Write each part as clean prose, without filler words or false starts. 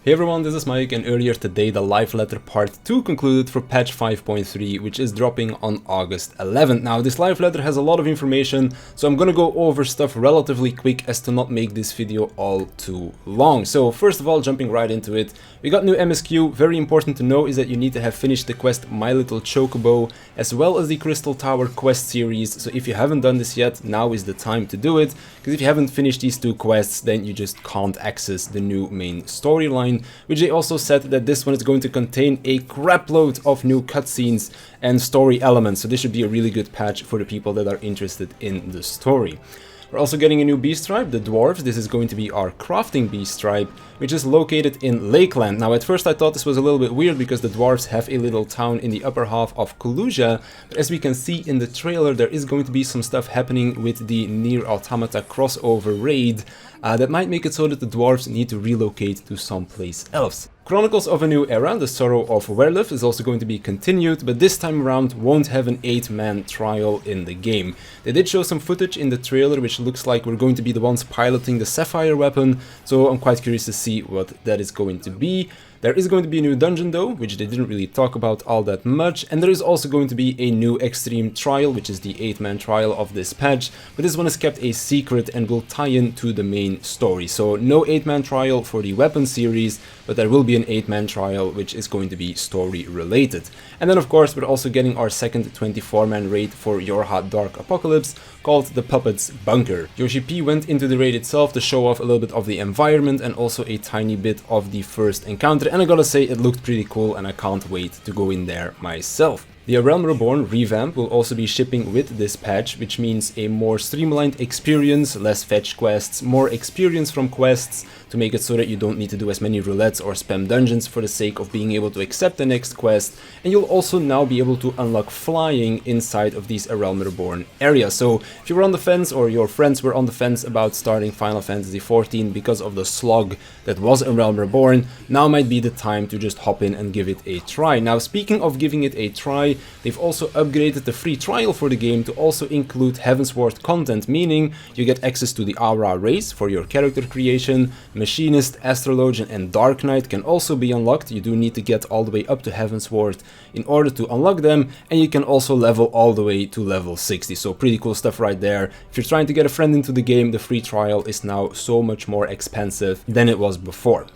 Hey everyone, this is Mike, and earlier today the Liveletter Part 2 concluded for patch 5.3, which is dropping on August 11th. Now, this Liveletter has a lot of information, so I'm gonna go over stuff relatively quick as to not make this video all too long. So, first of all, jumping right into it, we got new MSQ. Very important to know is that you need to have finished the quest My Little Chocobo, as well as the Crystal Tower quest series. So if you haven't done this yet, now is the time to do it, because if you haven't finished these two quests, then you just can't access the new main storyline. Which they also said that this one is going to contain a crapload of new cutscenes and story elements, so this should be a really good patch for the people that are interested in the story. We're also getting a new beast tribe, the Dwarfs. This is going to be our crafting beast tribe, which is located in Lakeland. Now, at first I thought this was a little bit weird because the Dwarfs have a little town in the upper half of Kalusia, but as we can see in the trailer, there is going to be some stuff happening with the Nier Automata crossover raid that might make it so that the Dwarfs need to relocate to someplace else. Chronicles of a New Era, the Sorrow of Werlif, is also going to be continued, but this time around won't have an 8-man trial in the game. They did show some footage in the trailer, which looks like we're going to be the ones piloting the Sapphire weapon, so I'm quite curious to see what that is going to be. There is going to be a new dungeon though, which they didn't really talk about all that much, and there is also going to be a new extreme trial, which is the 8-man trial of this patch, but this one is kept a secret and will tie in to the main story. So no 8-man trial for the weapon series, but there will be an 8-man trial which is going to be story related. And then of course we're also getting our second 24-man raid for Your Hot Dark Apocalypse, called the Puppets Bunker. Yoshi P went into the raid itself to show off a little bit of the environment and also a tiny bit of the first encounter, and I gotta say it looked pretty cool and I can't wait to go in there myself. The Realm Reborn Revamp will also be shipping with this patch, which means a more streamlined experience, less fetch quests, more experience from quests, to make it so that you don't need to do as many roulettes or spam dungeons for the sake of being able to accept the next quest, and you'll also now be able to unlock flying inside of these Realm Reborn areas. So if you were on the fence or your friends were on the fence about starting Final Fantasy XIV because of the slog that was a Realm Reborn, now might be the time to just hop in and give it a try. Now, speaking of giving it a try, they've also upgraded the free trial for the game to also include Heavensward content, meaning you get access to the Aura race for your character creation. Machinist, Astrologian and Dark Knight can also be unlocked. You do need to get all the way up to Heavensward in order to unlock them, and you can also level all the way to level 60, so pretty cool stuff right there. If you're trying to get a friend into the game, the free trial is now so much more expensive than it was before.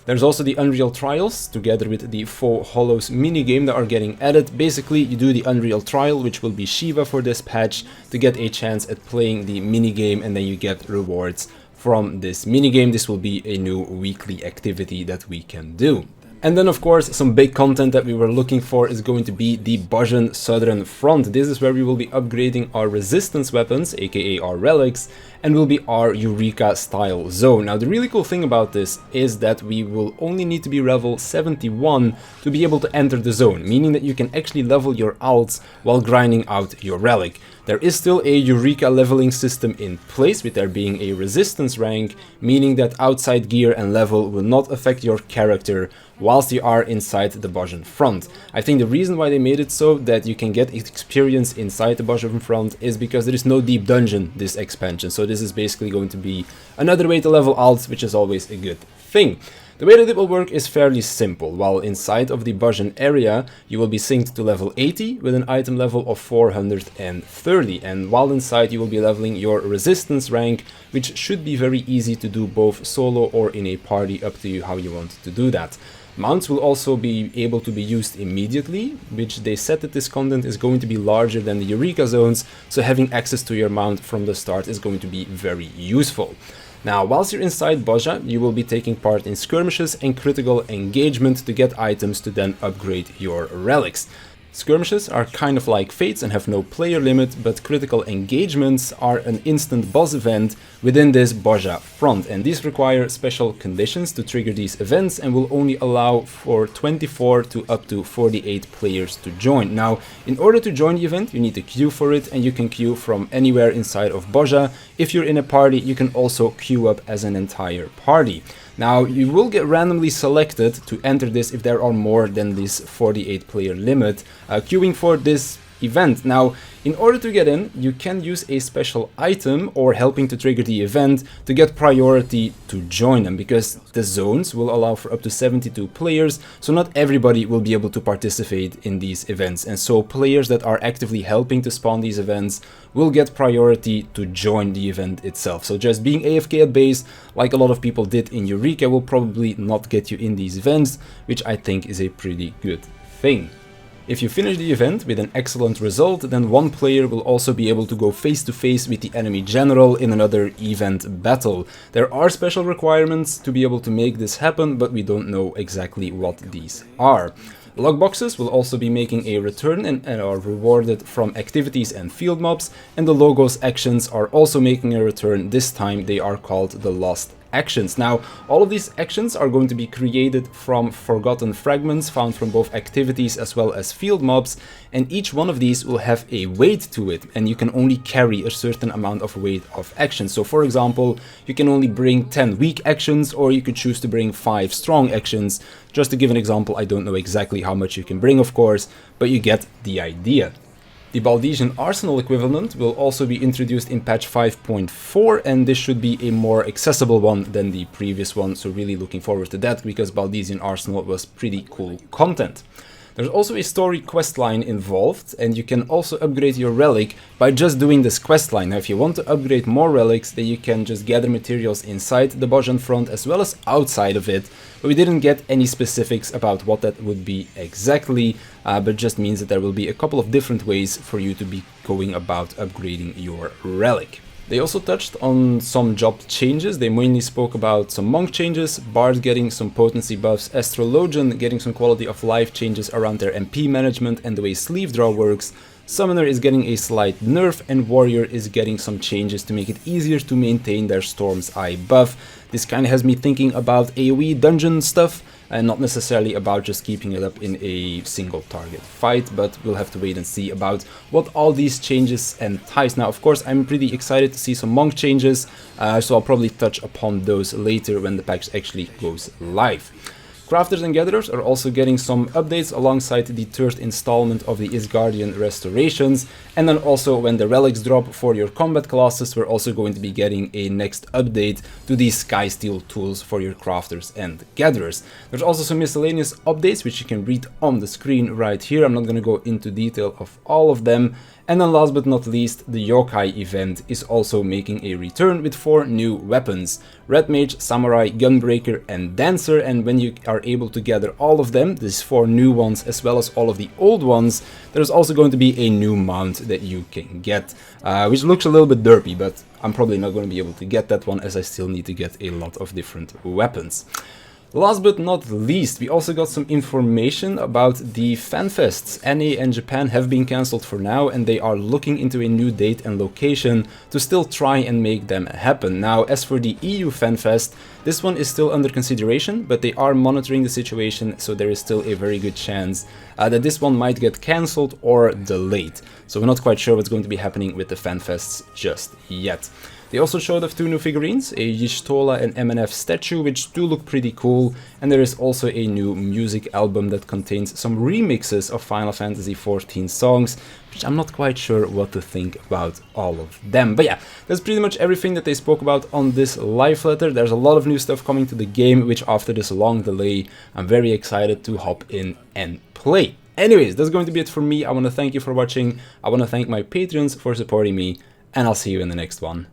There's also the Unreal Trials, together with the Faux Hollows minigame that are getting added. Basically, you do the Unreal Trial, which will be Shiva for this patch, to get a chance at playing the minigame, and then you get rewards from this minigame. This will be a new weekly activity that we can do. And then of course some big content that we were looking for is going to be the Bozhan Southern Front. This is where we will be upgrading our resistance weapons, aka our relics, and will be our Eureka style zone. Now the really cool thing about this is that we will only need to be level 71 to be able to enter the zone, meaning that you can actually level your alts while grinding out your relic. There is still a Eureka leveling system in place, with there being a resistance rank, meaning that outside gear and level will not affect your character whilst you are inside the Bozhan Front. I think the reason why they made it so that you can get experience inside the Bozhan Front is because there is no deep dungeon this expansion, so this is basically going to be another way to level alts, which is always a good thing. The way that it will work is fairly simple. While inside of the Bozhan area, you will be synced to level 80 with an item level of 430, and while inside you will be leveling your resistance rank, which should be very easy to do both solo or in a party, up to you how you want to do that. Mounts will also be able to be used immediately, which they said that this content is going to be larger than the Eureka zones, so having access to your mount from the start is going to be very useful. Now, whilst you're inside Bozha, you will be taking part in skirmishes and critical engagement to get items to then upgrade your relics. Skirmishes are kind of like fates and have no player limit, but critical engagements are an instant boss event within this Bozha front, and these require special conditions to trigger these events and will only allow for 24 to up to 48 players to join. Now, in order to join the event, you need to queue for it, and you can queue from anywhere inside of Bozha. If you're in a party, you can also queue up as an entire party. Now, you will get randomly selected to enter this if there are more than this 48 player limit. Queuing for this event. Now, in order to get in, you can use a special item or helping to trigger the event to get priority to join them, because the zones will allow for up to 72 players, so not everybody will be able to participate in these events, and so players that are actively helping to spawn these events will get priority to join the event itself. So just being AFK at base, like a lot of people did in Eureka, will probably not get you in these events, which I think is a pretty good thing. If you finish the event with an excellent result, then one player will also be able to go face to face with the enemy general in another event battle. There are special requirements to be able to make this happen, but we don't know exactly what these are. Logboxes will also be making a return and are rewarded from activities and field mobs, and the logos actions are also making a return. This time they are called the Lost Actions. Now, all of these actions are going to be created from forgotten fragments found from both activities as well as field mobs, and each one of these will have a weight to it, and you can only carry a certain amount of weight of actions. So for example, you can only bring 10 weak actions, or you could choose to bring 5 strong actions. Just to give an example, I don't know exactly how much you can bring, of course, but you get the idea. The Baldesian Arsenal equivalent will also be introduced in patch 5.4, and this should be a more accessible one than the previous one, so really looking forward to that, because Baldesian Arsenal was pretty cool content. There's also a story questline involved, and you can also upgrade your relic by just doing this questline. Now, if you want to upgrade more relics, then you can just gather materials inside the Bojan front as well as outside of it, but we didn't get any specifics about what that would be exactly, but just means that there will be a couple of different ways for you to be going about upgrading your relic. They also touched on some job changes. They mainly spoke about some monk changes, Bard getting some potency buffs, Astrologian getting some quality of life changes around their MP management and the way sleeve draw works, Summoner is getting a slight nerf, and Warrior is getting some changes to make it easier to maintain their Storm's Eye buff. This kind of has me thinking about AoE dungeon stuff, and not necessarily about just keeping it up in a single target fight, but we'll have to wait and see about what all these changes entice. Now, of course, I'm pretty excited to see some monk changes, so I'll probably touch upon those later when the patch actually goes live. Crafters and Gatherers are also getting some updates alongside the third installment of the Isgardian restorations, and then also when the relics drop for your combat classes, we're also going to be getting a next update to the Skysteel tools for your Crafters and Gatherers. There's also some miscellaneous updates which you can read on the screen right here. I'm not going to go into detail of all of them. And then last but not least, the Yokai event is also making a return with 4 new weapons: Red Mage, Samurai, Gunbreaker and Dancer, and when you are able to gather all of them, these 4 new ones as well as all of the old ones, there's also going to be a new mount that you can get, which looks a little bit derpy, but I'm probably not going to be able to get that one as I still need to get a lot of different weapons. Last but not least, we also got some information about the FanFests. NA and Japan have been cancelled for now, and they are looking into a new date and location to still try and make them happen. Now, as for the EU FanFest, this one is still under consideration, but they are monitoring the situation, so there is still a very good chance that this one might get cancelled or delayed. So we're not quite sure what's going to be happening with the FanFests just yet. They also showed off 2 new figurines, a Y'shtola and MNF statue, which do look pretty cool, and there is also a new music album that contains some remixes of Final Fantasy XIV songs, which I'm not quite sure what to think about all of them. But yeah, that's pretty much everything that they spoke about on this live letter. There's a lot of new stuff coming to the game, which after this long delay, I'm very excited to hop in and play. Anyways, that's going to be it for me. I want to thank you for watching. I want to thank my Patreons for supporting me, and I'll see you in the next one.